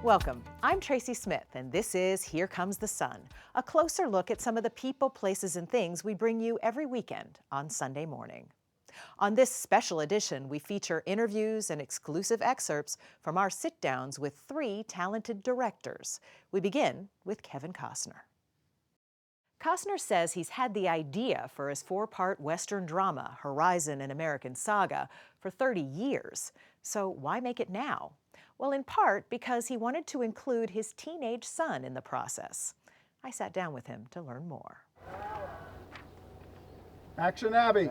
Welcome. I'm Tracy Smith, and this is Here Comes the Sun, a closer look at some of the people, places, and things we bring you every weekend on Sunday morning. On this special edition, we feature interviews and exclusive excerpts from our sit-downs with three talented directors. We begin with Kevin Costner. Costner says he's had the idea for his four-part Western drama, Horizon: An American Saga, for 30 years. So why make it now? Well, in part because he wanted to include his teenage son in the process. I sat down with him to learn more. Action Abby.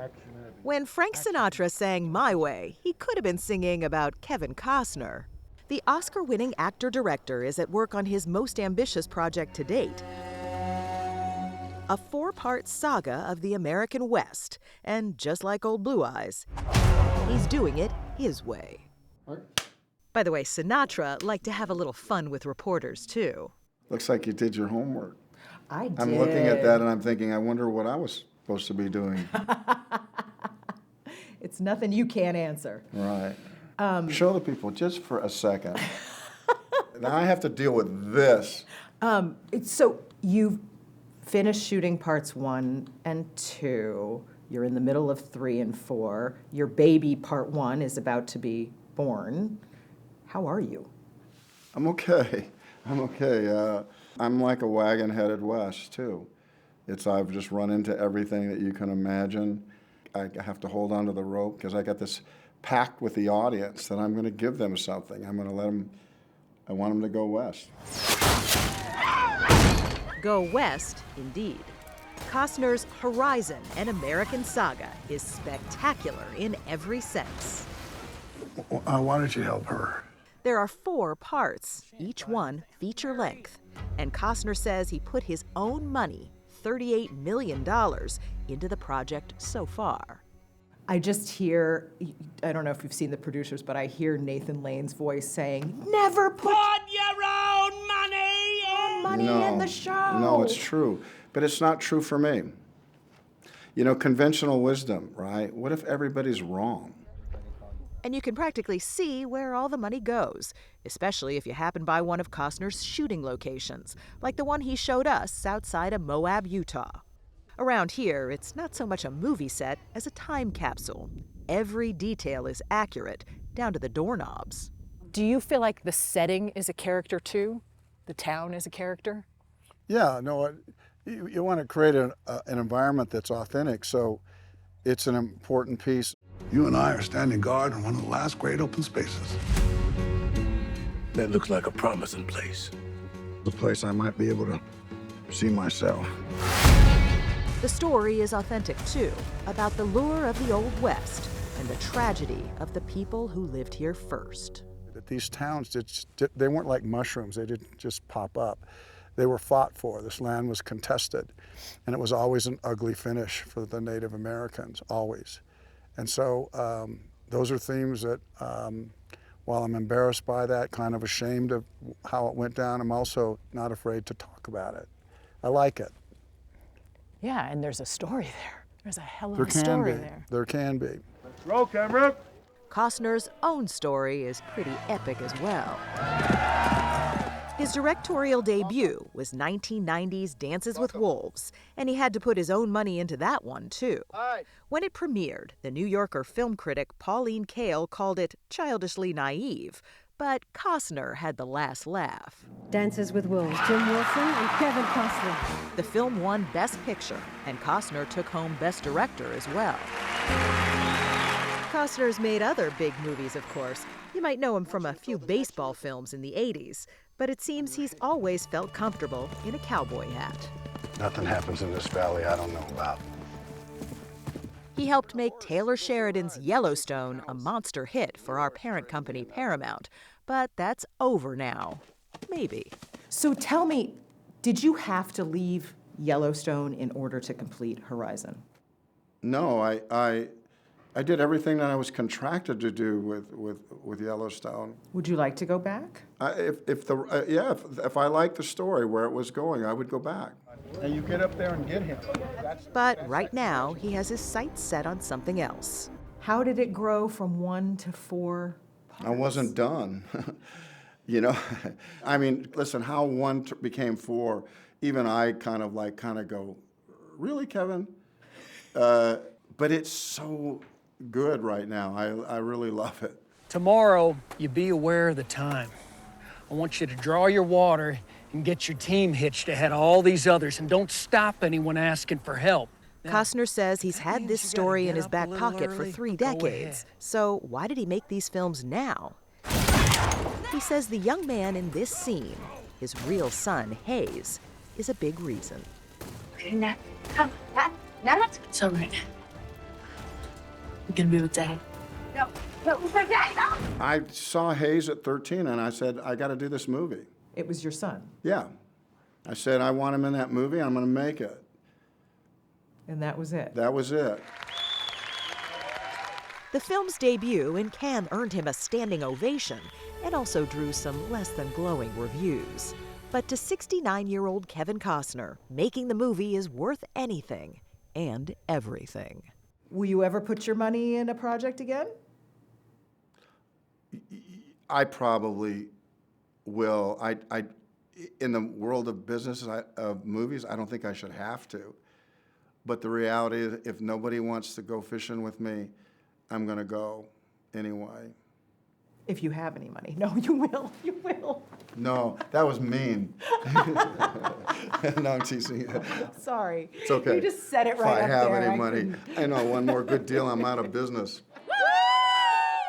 When Frank Sinatra sang My Way, he could have been singing about Kevin Costner. The Oscar-winning actor-director is at work on his most ambitious project to date, a four-part saga of the American West. And just like old Blue Eyes, he's doing it his way. By the way, Sinatra liked to have a little fun with reporters, too. Looks like you did your homework. I did. I'm looking at that and I'm thinking, I wonder what I was supposed to be doing. It's nothing you can't answer. Right. Show the people just for a second. Now I have to deal with this. So you've finished shooting parts 1 and 2. You're in the middle of 3 and 4. Your baby, part 1, is about to be born. How are you? I'm okay. I'm like a wagon headed west, too. I've just run into everything that you can imagine. I have to hold on to the rope because I got this pact with the audience that I'm going to give them something. I want them to go west. Go west, indeed. Costner's Horizon: An American Saga is spectacular in every sense. Why don't you help her? There are 4 parts, each one feature-length, and Costner says he put his own money, $38 million, into the project so far. I just hear, I don't know if you've seen the producers, but I hear Nathan Lane's voice saying, never put your own money in the show. No, it's true, but it's not true for me. You know, conventional wisdom, right? What if everybody's wrong? And you can practically see where all the money goes, especially if you happen by one of Costner's shooting locations, like the one he showed us outside of Moab, Utah. Around here, it's not so much a movie set as a time capsule. Every detail is accurate, down to the doorknobs. Do you feel like the setting is a character too? The town is a character? Yeah, no, you want to create an environment that's authentic, so it's an important piece. You and I are standing guard in one of the last great open spaces. That looks like a promising place. The place I might be able to see myself. The story is authentic, too, about the lure of the Old West and the tragedy of the people who lived here first. These towns, they weren't like mushrooms. They didn't just pop up. They were fought for. This land was contested, and it was always an ugly finish for the Native Americans, always. And so those are themes that, while I'm embarrassed by that, kind of ashamed of how it went down, I'm also not afraid to talk about it. I like it. Yeah, and there's a story there. There's a hell of a story there. There can be. Roll camera. Costner's own story is pretty epic as well. His directorial debut was 1990's Dances with Wolves, and he had to put his own money into that one, too. When it premiered, the New Yorker film critic Pauline Kael called it childishly naive, but Costner had the last laugh. Dances with Wolves, Jim Wilson and Kevin Costner. The film won Best Picture, and Costner took home Best Director as well. Costner's made other big movies, of course. You might know him from a few baseball films in the 80s, but it seems he's always felt comfortable in a cowboy hat. Nothing happens in this valley I don't know about. He helped make Taylor Sheridan's Yellowstone a monster hit for our parent company, Paramount, but that's over now. Maybe. So tell me, did you have to leave Yellowstone in order to complete Horizon? No, I did everything that I was contracted to do with Yellowstone. Would you like to go back? If I liked the story where it was going, I would go back. And you get up there and get him. But right now, he has his sights set on something else. How did it grow from 1 to 4 parts? I wasn't done. You know, I mean, listen, how one became four, even I kind of go, really, Kevin? But it's so good right now. I really love it. Tomorrow, you be aware of the time. I want you to draw your water and get your team hitched ahead of all these others, and don't stop anyone asking for help. Costner says he's had this story in his back pocket for 3 decades. So why did he make these films now? He says the young man in this scene, his real son, Hayes, is a big reason. Nat, come, Nat. It's all right. I'm gonna be with Dad. No, Dad, no. I saw Hayes at 13, and I said, I got to do this movie. It was your son. Yeah. I said, I want him in that movie. I'm going to make it. And that was it. That was it. The film's debut in Cannes earned him a standing ovation and also drew some less than glowing reviews. But to 69-year-old Kevin Costner, making the movie is worth anything and everything. Will you ever put your money in a project again? I probably will. In the world of business, of movies, I don't think I should have to. But the reality is, if nobody wants to go fishing with me, I'm going to go anyway. If you have any money. No, you will. You will. No, that was mean. No, I'm teasing you. Sorry. It's okay. You just said it right if up I have there. any money, I know one more good deal, I'm out of business.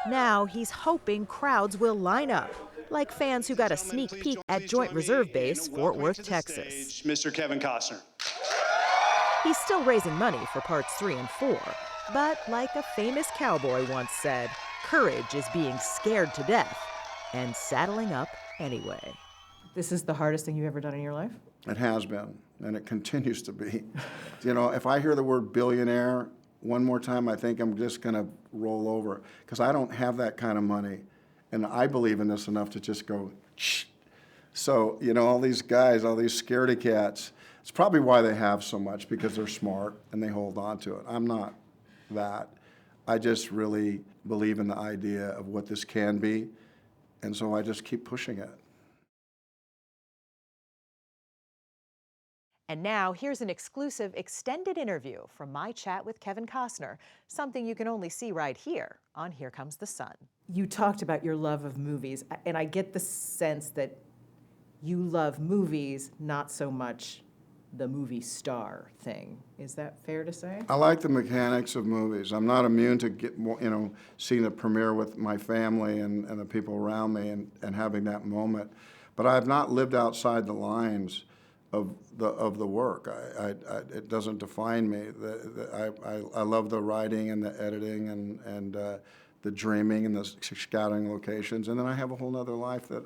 Now he's hoping crowds will line up, like fans who got a sneak peek at Joint Reserve Base, Fort Worth, Texas. Mr. Kevin Costner. He's still raising money for parts 3 and 4, but like a famous cowboy once said, courage is being scared to death and saddling up anyway. This is the hardest thing you've ever done in your life? It has been, and it continues to be. You know, if I hear the word billionaire one more time, I think I'm just going to roll over, because I don't have that kind of money, and I believe in this enough to just go, shh. So, you know, all these guys, all these scaredy cats, it's probably why they have so much, because they're smart and they hold on to it. I'm not that. I just really believe in the idea of what this can be, and so I just keep pushing it. And now, here's an exclusive extended interview from my chat with Kevin Costner, something you can only see right here on Here Comes the Sun. You talked about your love of movies, and I get the sense that you love movies, not so much the movie star thing. Is that fair to say? I like the mechanics of movies. I'm not immune to seeing the premiere with my family and the people around me and having that moment. But I have not lived outside the lines of the work. It doesn't define me. I love the writing and the editing and the dreaming and the scouting locations. And then I have a whole other life that,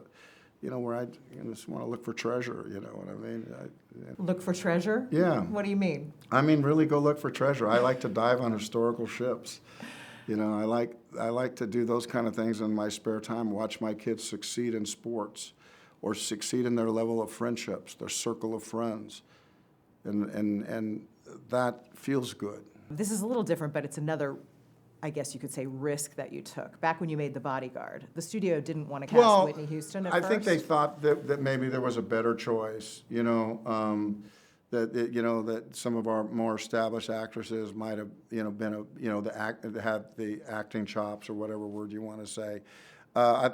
where I just want to look for treasure, you know what I mean? Look for treasure? Yeah. What do you mean? I mean, really go look for treasure. I like to dive on historical ships. You know, I like to do those kind of things in my spare time, watch my kids succeed in sports or succeed in their level of friendships, their circle of friends. And that feels good. This is a little different, but it's another, I guess you could say, risk that you took. Back when you made The Bodyguard, the studio didn't want to cast Whitney Houston at first. I think they thought that maybe there was a better choice, that some of our more established actresses might have, been had the acting chops or whatever word you want to say. I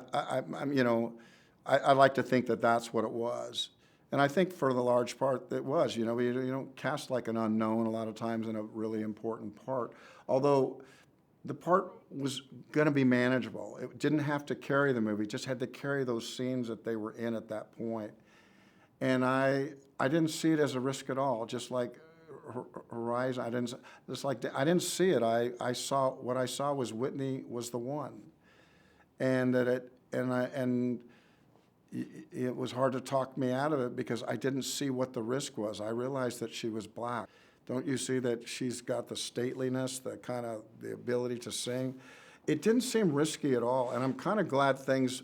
like to think that that's what it was. And I think for the large part it was. You don't cast like an unknown a lot of times in a really important part. Although the part was going to be manageable. It didn't have to carry the movie, it just had to carry those scenes that they were in at that point. And I didn't see it as a risk at all, just like Horizon. I didn't see it. I saw what I saw was Whitney was the one. And it was hard to talk me out of it because I didn't see what the risk was. I realized that she was black. Don't you see that she's got the stateliness, the ability to sing? It didn't seem risky at all, and I'm kind of glad things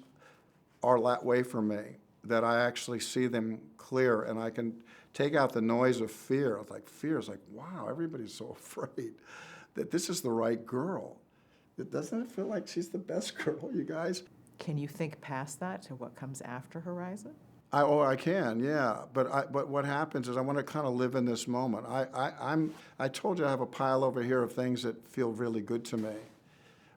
are that way for me, that I actually see them clear and I can take out the noise of fear. Fear is like, wow, everybody's so afraid that this is the right girl. Doesn't it feel like she's the best girl, you guys? Can you think past that to what comes after Horizon? I can, yeah. But what happens is I want to kind of live in this moment. I told you I have a pile over here of things that feel really good to me.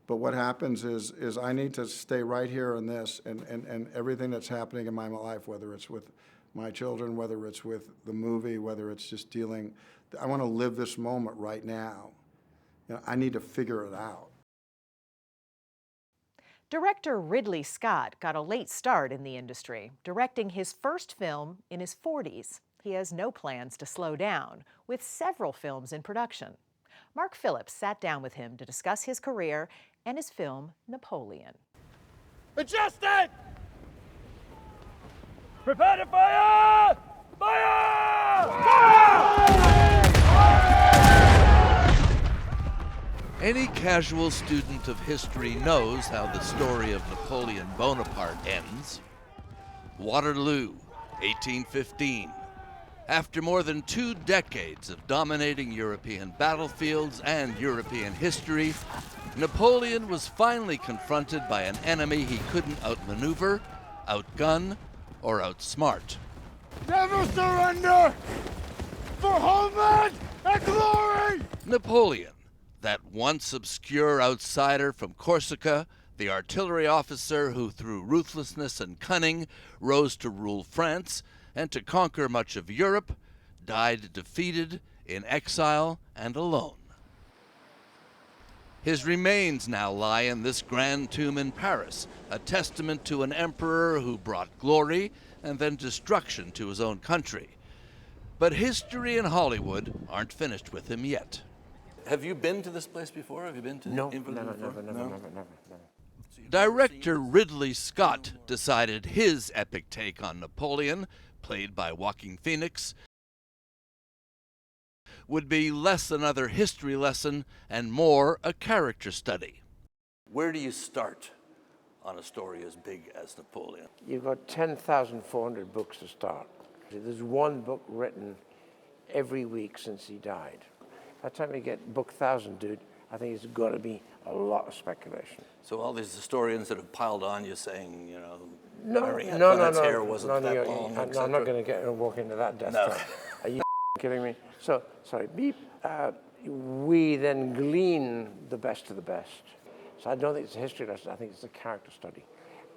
But what happens is I need to stay right here in this and everything that's happening in my life, whether it's with my children, whether it's with the movie, whether it's just dealing. I want to live this moment right now. You know, I need to figure it out. Director Ridley Scott got a late start in the industry, directing his first film in his 40s. He has no plans to slow down, with several films in production. Mark Phillips sat down with him to discuss his career and his film, Napoleon. Adjusted! Prepare to fire! Fire! Any casual student of history knows how the story of Napoleon Bonaparte ends. Waterloo, 1815. After more than 2 decades of dominating European battlefields and European history, Napoleon was finally confronted by an enemy he couldn't outmaneuver, outgun, or outsmart. Never surrender! For homeland and glory! Napoleon, that once obscure outsider from Corsica, the artillery officer who through ruthlessness and cunning rose to rule France and to conquer much of Europe, died defeated, in exile, and alone. His remains now lie in this grand tomb in Paris, a testament to an emperor who brought glory and then destruction to his own country. But history and Hollywood aren't finished with him yet. Have you been to this place before? Have you been to No, Inverness never. before? Director Ridley Scott decided his epic take on Napoleon, played by Joaquin Phoenix, would be less another history lesson and more a character study. Where do you start on a story as big as Napoleon? You've got 10,400 books to start. There's one book written every week since he died. By the time you get book 1,000, dude, I think it's got to be a lot of speculation. So all these historians that have piled on you saying, you know, No, hair wasn't that long, I'm not going to walk into that death trap. Are you kidding me? So, sorry, beep. We then glean the best of the best. So I don't think it's a history lesson. I think it's a character study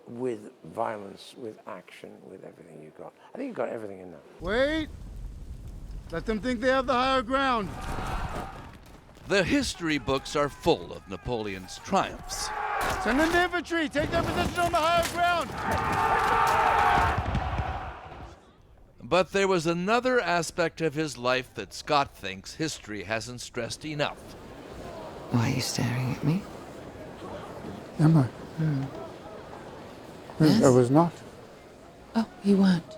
with violence, with action, with everything you've got. I think you've got everything in there. Wait! Let them think they have the higher ground. The history books are full of Napoleon's triumphs. Send in the infantry! Take their position on the higher ground! But there was another aspect of his life that Scott thinks history hasn't stressed enough. Why are you staring at me? Am I? Yes? I was not. Oh, you weren't.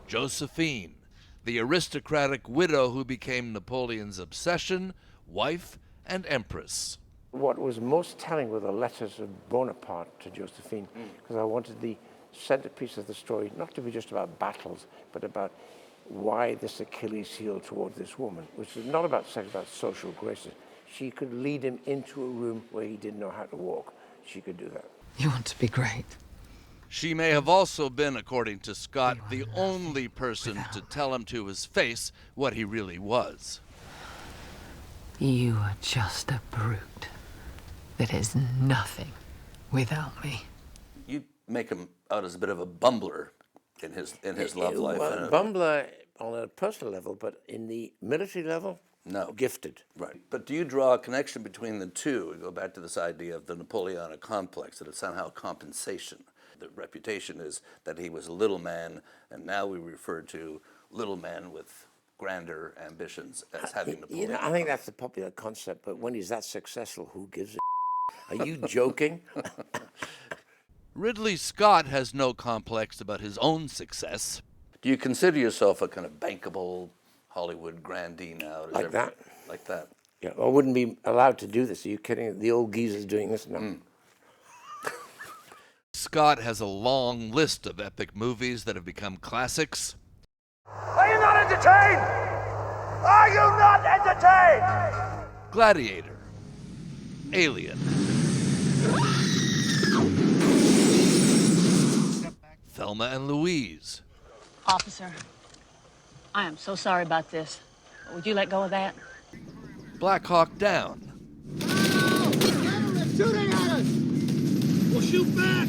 Josephine, the aristocratic widow who became Napoleon's obsession, wife, and empress. What was most telling were the letters of Bonaparte to Josephine, because I wanted the centerpiece of the story not to be just about battles, but about why this Achilles heel towards this woman, which is not about sex, about social graces. She could lead him into a room where he didn't know how to walk. She could do that. You want to be great. She may have also been, according to Scott, the only person to tell him to his face what he really was. You are just a brute that is nothing without me. You make him out as a bit of a bumbler in his love life. Well, bumbler on a personal level, but in the military level, no. Gifted. Right. But do you draw a connection between the two? We go back to this idea of the Napoleonic complex, that it's somehow compensation. The reputation is that he was a little man, and now we refer to little men with grander ambitions as having Napoleon. You know, I think that's the popular concept, but when he's that successful, who gives a Are you joking? Ridley Scott has no complex about his own success. Do you consider yourself a kind of bankable Hollywood grandee now? Like that? Like that. Yeah, I wouldn't be allowed to do this. Are you kidding? The old geezer's doing this now. Scott has a long list of epic movies that have become classics. Are you not entertained? Are you not entertained? Gladiator, Alien, Thelma and Louise. Officer, I am so sorry about this. Would you let go of that? Black Hawk Down. They're shooting at us! We'll shoot back!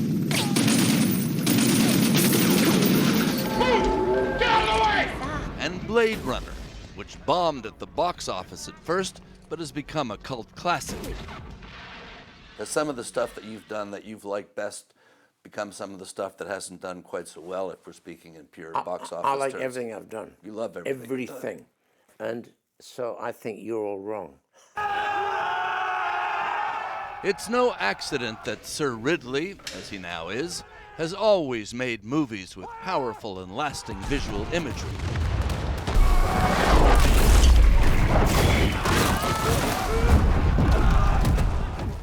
Move! Get out of the way! And Blade Runner, which bombed at the box office at first, but has become a cult classic. Has some of the stuff that you've done that you've liked best become some of the stuff that hasn't done quite so well, if we're speaking in pure box office I like terms? everything I've done. You love everything. Everything. And so I think you're all wrong. It's no accident that Sir Ridley, as he now is, has always made movies with powerful and lasting visual imagery.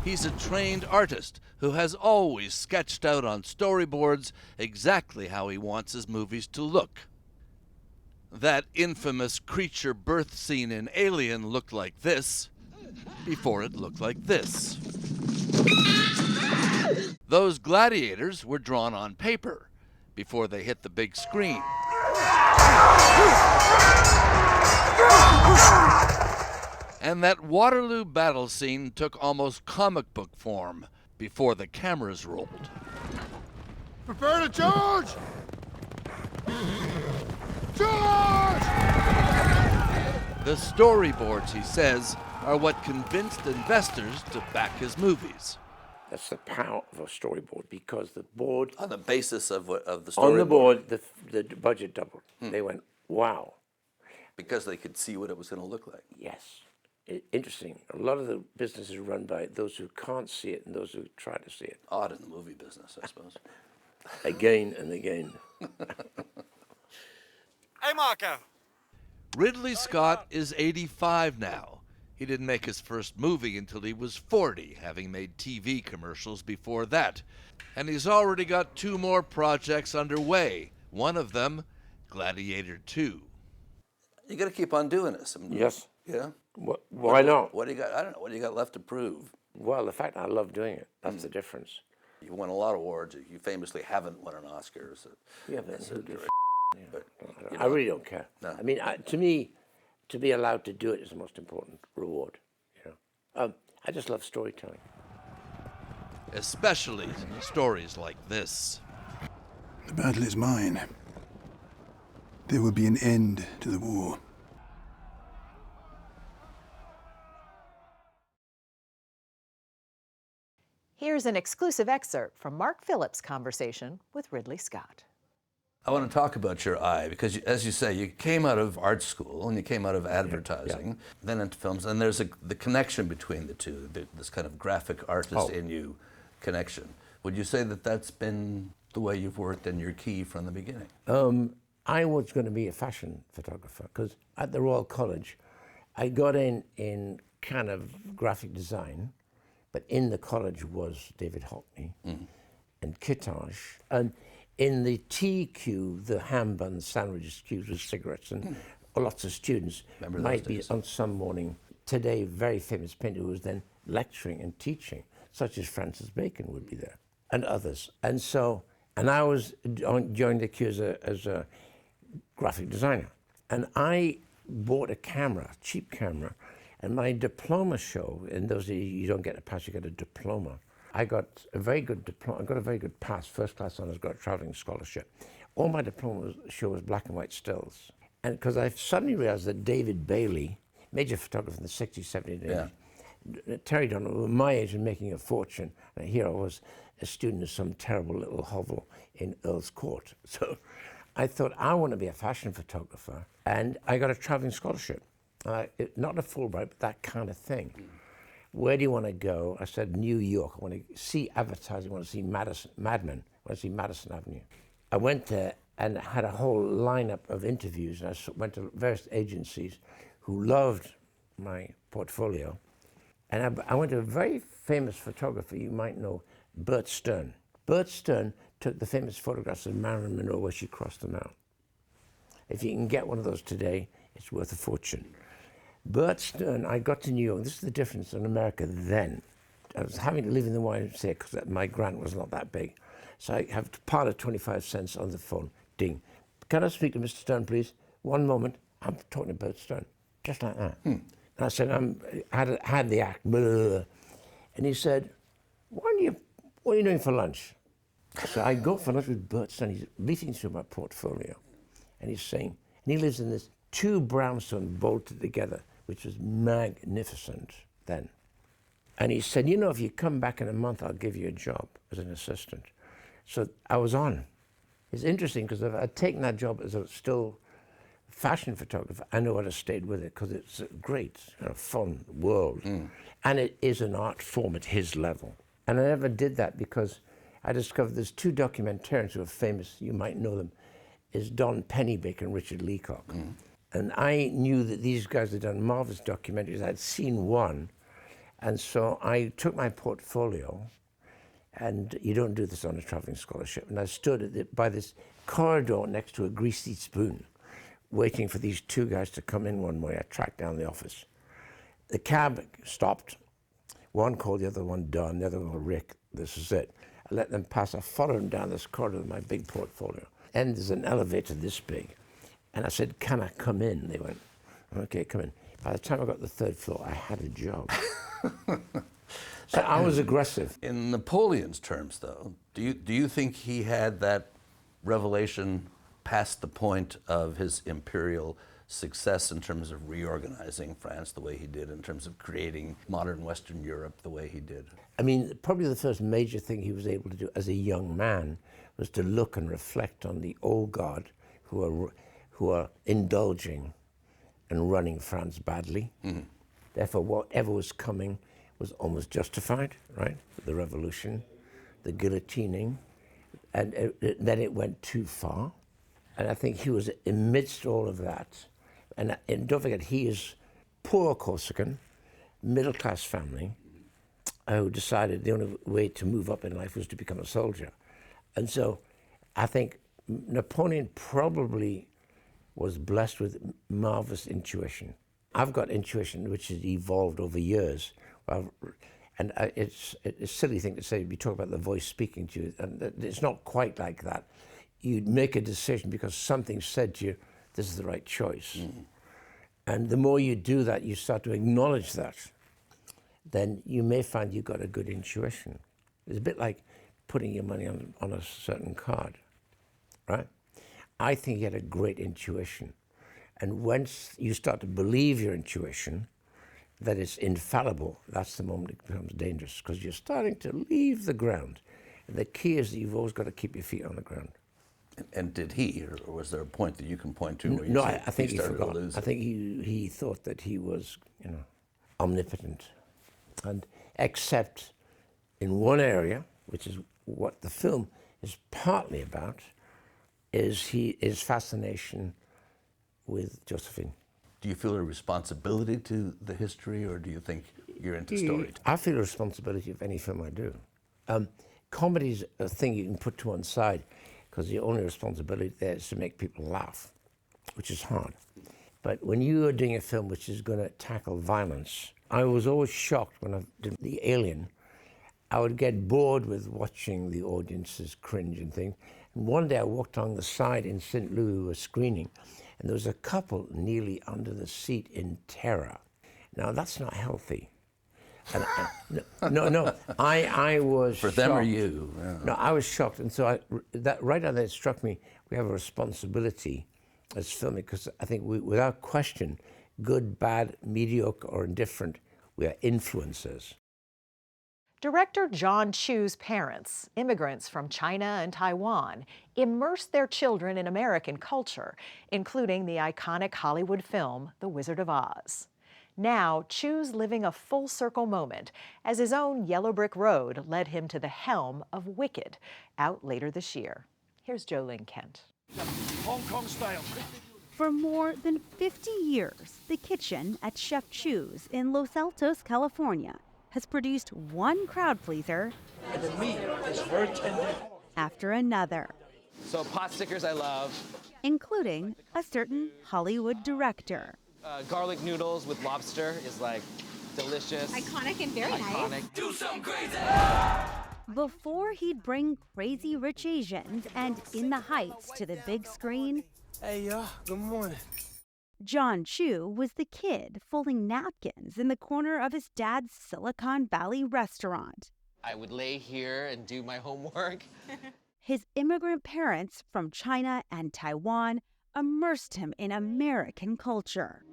He's a trained artist who has always sketched out on storyboards exactly how he wants his movies to look. That infamous creature birth scene in Alien looked like this before it looked like this. Those gladiators were drawn on paper before they hit the big screen. And that Waterloo battle scene took almost comic book form before the cameras rolled. Prepare to charge! Charge! The storyboards, he says, are what convinced investors to back his movies. That's the power of a storyboard, because the board... On the basis of the storyboard? On the board, the budget doubled. They went, wow. Because they could see what it was going to look like. Yes. Interesting. A lot of the business is run by those who can't see it and those who try to see it. Odd in the movie business, I suppose. Again and again. Hey, Marco. Ridley Scott is 85 now. He didn't make his first movie until he was 40, having made TV commercials before that. And he's already got 2 more projects underway. One of them, Gladiator 2. You got to keep on doing this. I mean, Yes. Yeah? Why not? What do you got? I don't know. What do you got left to prove? Well, the fact I love doing it, that's the difference. You won a lot of awards. You famously haven't won an Oscar. Yeah, but who gives a but, I really don't care. No. I mean, to me, to be allowed to do it is the most important reward. You know, I just love storytelling. Especially stories like this. The battle is mine. There will be an end to the war. Here's an exclusive excerpt from Mark Phillips' conversation with Ridley Scott. I want to talk about your eye because, as you say, you came out of art school and you came out of advertising, then into films, and there's the connection between the two, this kind of graphic artist in you connection. Would you say that that's been the way you've worked and your key from the beginning? I was going to be a fashion photographer because at the Royal College, I got in kind of graphic design, but in the college was David Hockney and Kittage. And in the tea queue, the ham bun sandwiches queues with cigarettes and lots of students might be on some morning. Today, very famous painter who was then lecturing and teaching, such as Francis Bacon would be there, and others. And so, and I was joined the queue as a graphic designer. And I bought a camera, cheap camera, and my diploma show, in those days you don't get a pass, you get a diploma. I got a very good diploma, I got a very good pass, first class honors, got a traveling scholarship. All my diploma show was black and white stills. And because I suddenly realized that David Bailey, major photographer in the 60s, 70s, 80s, Terry Donald, who were my age and making a fortune, and here I was a student of some terrible little hovel in Earl's Court. So I thought, I want to be a fashion photographer, and I got a traveling scholarship. Not a Fulbright, but that kind of thing. Where do you want to go? I said, New York. I want to see advertising. I want to see Mad Men. I want to see Madison Avenue. I went there and had a whole lineup of interviews. And I went to various agencies who loved my portfolio. And I went to a very famous photographer you might know, Bert Stern. Bert Stern took the famous photographs of Marilyn Monroe where she crossed them out. If you can get one of those today, it's worth a fortune. Bert Stern, I got to New York. This is the difference in America then. I was having to live in the YMCA because my grant was not that big. So I have to pile 25 cents on the phone. Ding. Can I speak to Mr. Stern, please? One moment. I'm talking about Stern. Just like that. And I said, I had the act. Blah, blah, blah. And he said, what are you doing for lunch? So I go for lunch with Bert Stern. He's reading through my portfolio. And he's saying, and he lives in this 2 brownstone bolted together, which was magnificent then. And he said, you know, if you come back in a month, I'll give you a job as an assistant. So I was on. It's interesting because if I'd taken that job as a still fashion photographer, I know I'd have stayed with it because it's a great, fun world. And it is an art form at his level. And I never did that because I discovered there's 2 documentarians who are famous, you might know them, is Don Pennybaker and Richard Leacock. And I knew that these guys had done marvelous documentaries. I'd seen one. And so I took my portfolio, and you don't do this on a traveling scholarship, and I stood by this corridor next to a greasy spoon, waiting for these 2 guys to come in one way. I tracked down the office. The cab stopped. One called the other one Don, the other one Rick. This is it. I let them pass. I followed them down this corridor with my big portfolio. And there's an elevator this big. And I said, can I come in? They went, okay, come in. By the time I got to the 3rd floor, I had a job. So I was aggressive. In Napoleon's terms, though, do you think he had that revelation past the point of his imperial success in terms of reorganizing France the way he did, in terms of creating modern Western Europe the way he did? I mean, probably the first major thing he was able to do as a young man was to look and reflect on the old guard who are indulging and running France badly. Therefore, whatever was coming was almost justified, right? The revolution, the guillotining, and then it went too far. And I think he was amidst all of that. And don't forget, he is poor Corsican, middle-class family, who decided the only way to move up in life was to become a soldier. And so I think Napoleon probably was blessed with marvelous intuition. I've got intuition which has evolved over years. And it's a silly thing to say, you talk about the voice speaking to you, and it's not quite like that. You make a decision because something said to you, this is the right choice. And the more you do that, you start to acknowledge that, then you may find you've got a good intuition. It's a bit like putting your money on a certain card, right? I think he had a great intuition. And once you start to believe your intuition, that it's infallible, that's the moment it becomes dangerous, because you're starting to leave the ground. And the key is that you've always got to keep your feet on the ground. And did he, or was there a point that you can point to where you No, said I think he started forgot. to lose I it? think he thought that he was, omnipotent. And except in one area, which is what the film is partly about, is his fascination with Josephine. Do you feel a responsibility to the history, or do you think you're into storytelling? I feel a responsibility of any film I do. Comedy's a thing you can put to one side, because the only responsibility there is to make people laugh, which is hard. But when you are doing a film which is going to tackle violence, I was always shocked when I did The Alien. I would get bored with watching the audiences cringe and things. And one day I walked along the side in St. Louis, we were screening, and there was a couple nearly under the seat in terror. Now, that's not healthy. And I was For shocked. them or you? Yeah. No, I was shocked. And so that right out there, it struck me, we have a responsibility as filmmakers, because I think without question, good, bad, mediocre, or indifferent, we are influencers. Director Jon Chu's parents, immigrants from China and Taiwan, immersed their children in American culture, including the iconic Hollywood film, The Wizard of Oz. Now, Chu's living a full-circle moment as his own Yellow Brick Road led him to the helm of Wicked, out later this year. Here's Jolene Kent. Hong Kong style. For more than 50 years, the kitchen at Chef Chu's in Los Altos, California, has produced one crowd pleaser And the meat is very tender. after another, So pot stickers I love. including a certain Hollywood director. Garlic noodles with lobster is like delicious. Iconic and very Iconic. nice. Do something crazy! Before he'd bring Crazy Rich Asians and In the Heights to the big screen, hey, y'all, good morning. Jon Chu was the kid folding napkins in the corner of his dad's Silicon Valley restaurant. I would lay here and do my homework. His immigrant parents from China and Taiwan immersed him in American culture.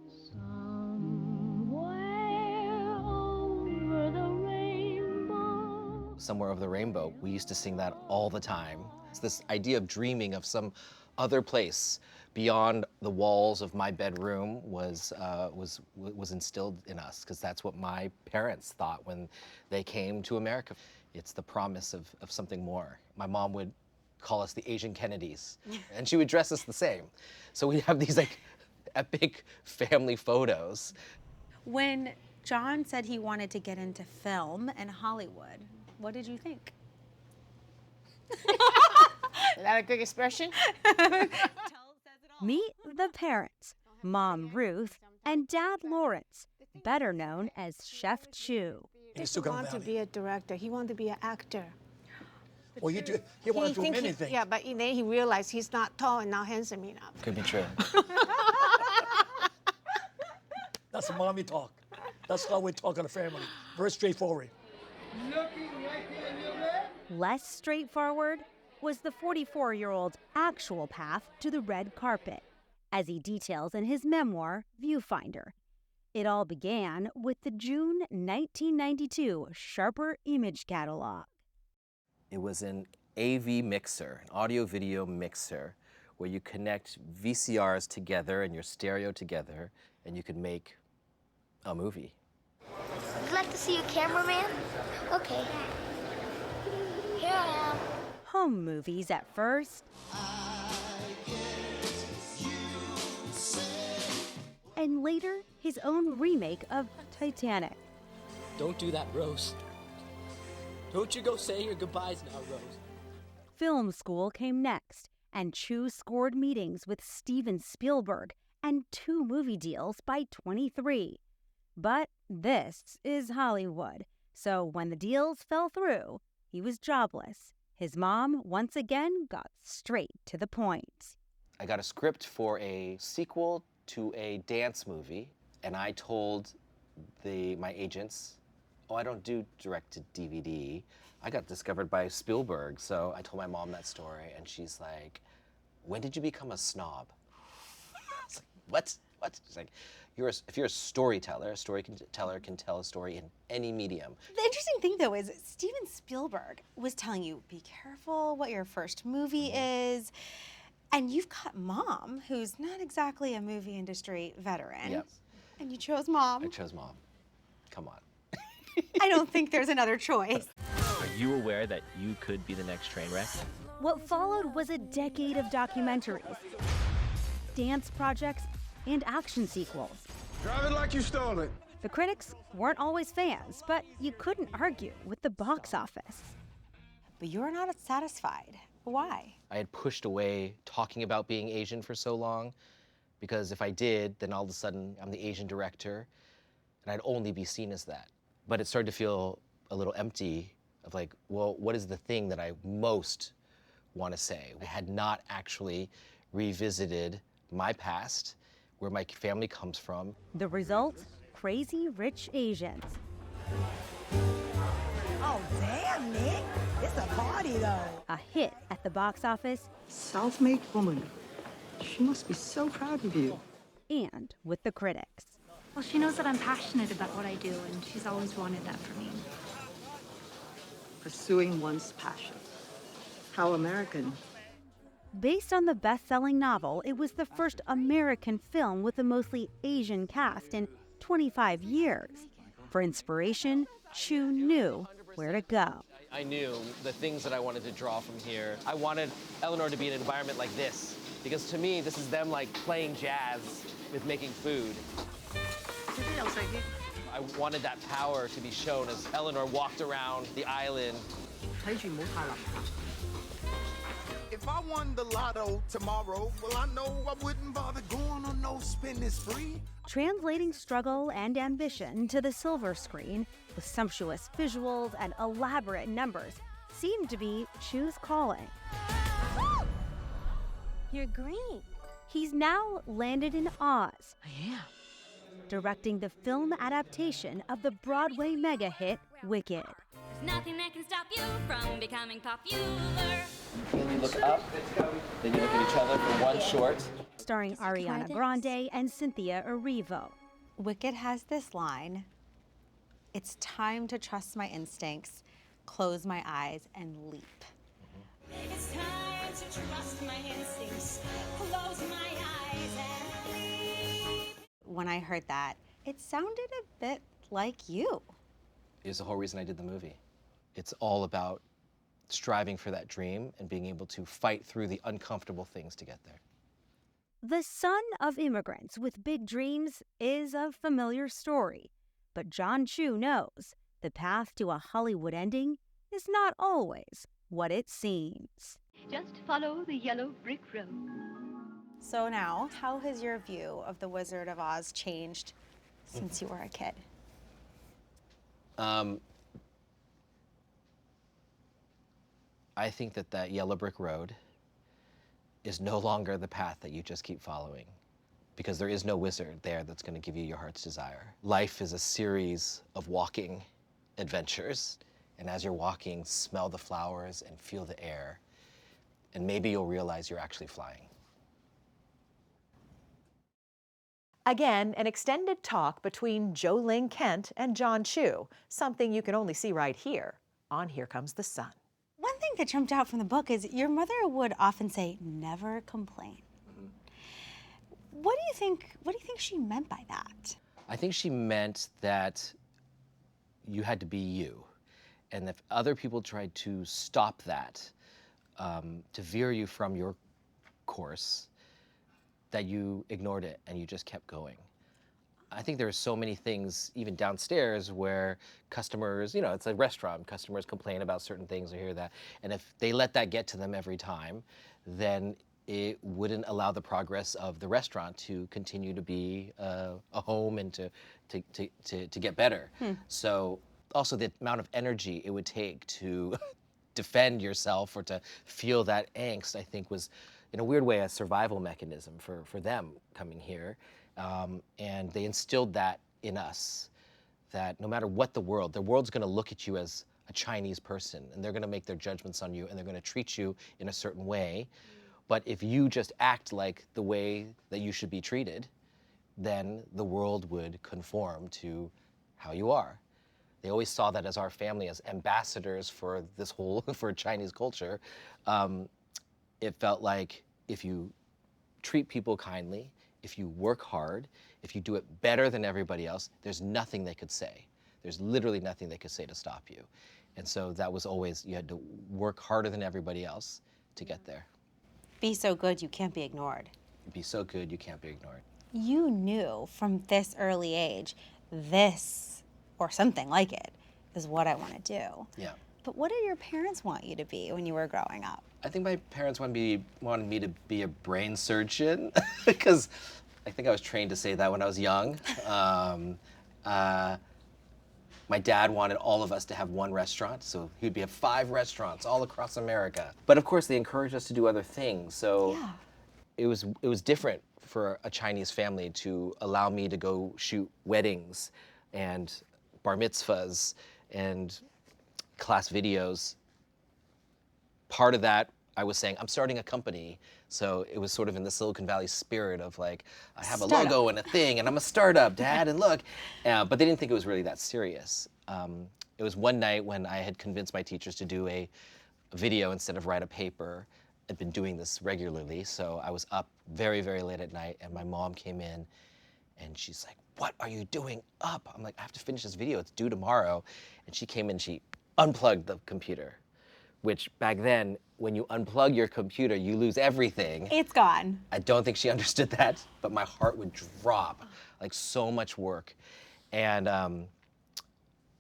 Somewhere Over the Rainbow, we used to sing that all the time. It's this idea of dreaming of some other place beyond the walls of my bedroom was instilled in us, because that's what my parents thought when they came to America. It's the promise of something more. My mom would call us the Asian Kennedys, and she would dress us the same. So we'd have these like epic family photos. When Jon said he wanted to get into film and Hollywood, what did you think? Is that a good expression? Meet the parents, Mom Ruth and Dad Lawrence, better known as Chef Chu. He doesn't want to be a director. He wanted to be an actor. Well, he wanted to do many things. Yeah, but then he realized he's not tall and not handsome enough. Could be true. That's mommy talk. That's how we talk in the family. Very straightforward. Less straightforward was the 44-year-old's actual path to the red carpet, as he details in his memoir, Viewfinder. It all began with the June 1992 Sharper Image Catalog. It was an AV mixer, an audio-video mixer, where you connect VCRs together and your stereo together, and you could make a movie. Would you like to see a cameraman? Okay. Here I am. Home movies at first, and later his own remake of Titanic. Don't do that, Rose. Don't you go say your goodbyes now, Rose. Film school came next, and Chu scored meetings with Steven Spielberg and 2 movie deals by 23. But this is Hollywood, so when the deals fell through, he was jobless. His mom once again got straight to the point. I got a script for a sequel to a dance movie, and I told my agents, oh, I don't do direct-to-DVD. I got discovered by Spielberg, so I told my mom that story, and she's like, when did you become a snob? I was like, what? She's like, if you're a storyteller, a storyteller can tell a story in any medium. The interesting thing, though, is Steven Spielberg was telling you, be careful what your first movie is. And you've got Mom, who's not exactly a movie industry veteran. Yep. And you chose Mom. I chose Mom. Come on. I don't think there's another choice. Are you aware that you could be the next train wreck? What followed was a decade of documentaries, dance projects, and action sequels. Drive it like you stole it. The critics weren't always fans, but you couldn't argue with the box office. But you're not satisfied. Why? I had pushed away talking about being Asian for so long, because if I did, then all of a sudden I'm the Asian director, and I'd only be seen as that. But it started to feel a little empty of like, well, what is the thing that I most want to say? I had not actually revisited my past, where my family comes from. The result? Crazy Rich Asians. Oh, damn, Nick. It's a party, though. A hit at the box office. Self-made woman. She must be so proud of you. And with the critics. Well, she knows that I'm passionate about what I do, and she's always wanted that for me. Pursuing one's passion. How American. Based on the best-selling novel, it was the first American film with a mostly Asian cast in 25 years. For inspiration, Chu knew where to go. I knew the things that I wanted to draw from here. I wanted Eleanor to be in an environment like this, because to me, this is them like playing jazz with making food. I wanted that power to be shown as Eleanor walked around the island. If I won the lotto tomorrow, well, I know I wouldn't bother going on no spending spree. Translating struggle and ambition to the silver screen with sumptuous visuals and elaborate numbers, seemed to be Chu's calling. You're green. He's now landed in Oz. I am. Directing the film adaptation of the Broadway mega hit Wicked. There's nothing that can stop you from becoming popular. Then you look up, then you look at each other for one short. Starring Ariana Grande and Cynthia Erivo. Wicked has this line, "It's time to trust my instincts, close my eyes, and leap." It's time to trust my instincts, close my eyes and leap. When I heard that, it sounded a bit like you. Is the whole reason I did the movie. It's all about striving for that dream and being able to fight through the uncomfortable things to get there. The son of immigrants with big dreams is a familiar story, but Jon Chu knows the path to a Hollywood ending is not always what it seems. Just follow the yellow brick road. So now, how has your view of the Wizard of Oz changed since you were a kid? I think that yellow brick road is no longer the path that you just keep following, because there is no wizard there that's going to give you your heart's desire. Life is a series of walking adventures, and as you're walking, smell the flowers and feel the air, and maybe you'll realize you're actually flying. Again, an extended talk between Jo Ling Kent and Jon Chu, something you can only see right here on Here Comes the Sun. One thing that jumped out from the book is your mother would often say, "Never complain." What do you think she meant by that? I think she meant that you had to be you, and if other people tried to stop that, to veer you from your course, that you ignored it and you just kept going. I think there are so many things, even downstairs, where customers, it's a restaurant, customers complain about certain things or hear that. And if they let that get to them every time, then it wouldn't allow the progress of the restaurant to continue to be a home and to get better. So also the amount of energy it would take to defend yourself or to feel that angst, I think was, in a weird way, a survival mechanism for them coming here. And they instilled that in us, that no matter what the world's gonna look at you as a Chinese person, and they're gonna make their judgments on you, and they're gonna treat you in a certain way. But if you just act like the way that you should be treated, then the world would conform to how you are. They always saw that as our family, as ambassadors for this whole, for Chinese culture. It felt like if you treat people kindly, if you work hard, if you do it better than everybody else, there's nothing they could say. There's literally nothing they could say to stop you. And so that was always, you had to work harder than everybody else to get there. Be so good you can't be ignored. Be so good you can't be ignored. You knew from this early age, this, or something like it, is what I want to do. Yeah. But what did your parents want you to be when you were growing up? I think my parents wanted me to be a brain surgeon, because I think I was trained to say that when I was young. My dad wanted all of us to have one restaurant, so he'd have 5 restaurants all across America. But of course, they encouraged us to do other things, so it was different for a Chinese family to allow me to go shoot weddings and bar mitzvahs and class videos. Part of that, I was saying, I'm starting a company. So it was sort of in the Silicon Valley spirit of like, I have a logo and a thing, and I'm a startup, Dad, and look. But they didn't think it was really that serious. It was one night when I had convinced my teachers to do a video instead of write a paper. I'd been doing this regularly, so I was up very, very late at night, and my mom came in, and she's like, "What are you doing up?" I'm like, "I have to finish this video, it's due tomorrow." And she came in, she unplugged the computer, which back then, when you unplug your computer, you lose everything. It's gone. I don't think she understood that, but my heart would drop, like so much work. And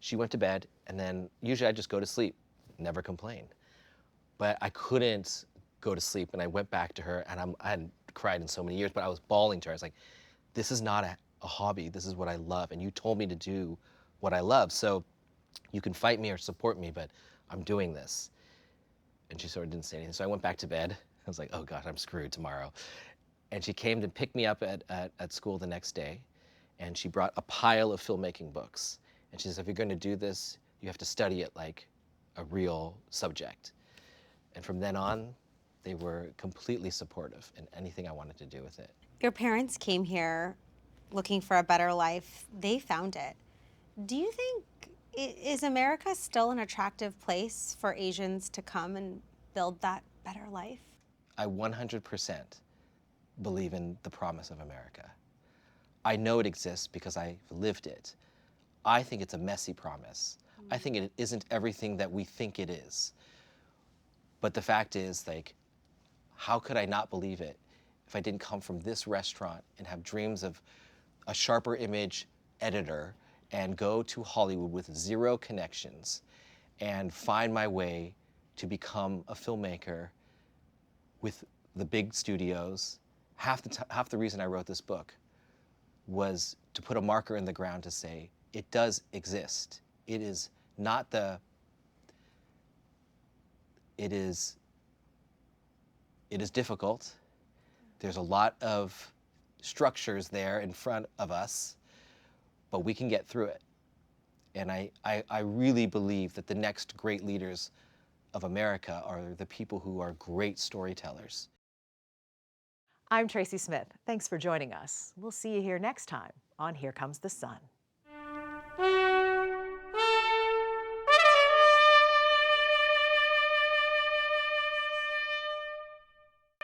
she went to bed, and then usually I just go to sleep, never complain. But I couldn't go to sleep, and I went back to her, and I hadn't cried in so many years, but I was bawling to her. I was like, this is not a hobby, this is what I love, and you told me to do what I love, so you can fight me or support me, but I'm doing this. And she sort of didn't say anything. So I went back to bed. I was like, oh God, I'm screwed tomorrow. And she came to pick me up at school the next day, and she brought a pile of filmmaking books. And she says, if you're going to do this, you have to study it like a real subject. And from then on, they were completely supportive in anything I wanted to do with it. Your parents came here looking for a better life. They found it. Do you think, is America still an attractive place for Asians to come and build that better life? I 100% believe in the promise of America. I know it exists because I've lived it. I think it's a messy promise. I think it isn't everything that we think it is. But the fact is, like, how could I not believe it if I didn't come from this restaurant and have dreams of a sharper image editor and go to Hollywood with zero connections and find my way to become a filmmaker with the big studios? Half the reason I wrote this book was to put a marker in the ground to say, it does exist. It is not the, it is difficult. There's a lot of structures there in front of us, but we can get through it. And I really believe that the next great leaders of America are the people who are great storytellers. I'm Tracy Smith. Thanks for joining us. We'll see you here next time on Here Comes the Sun.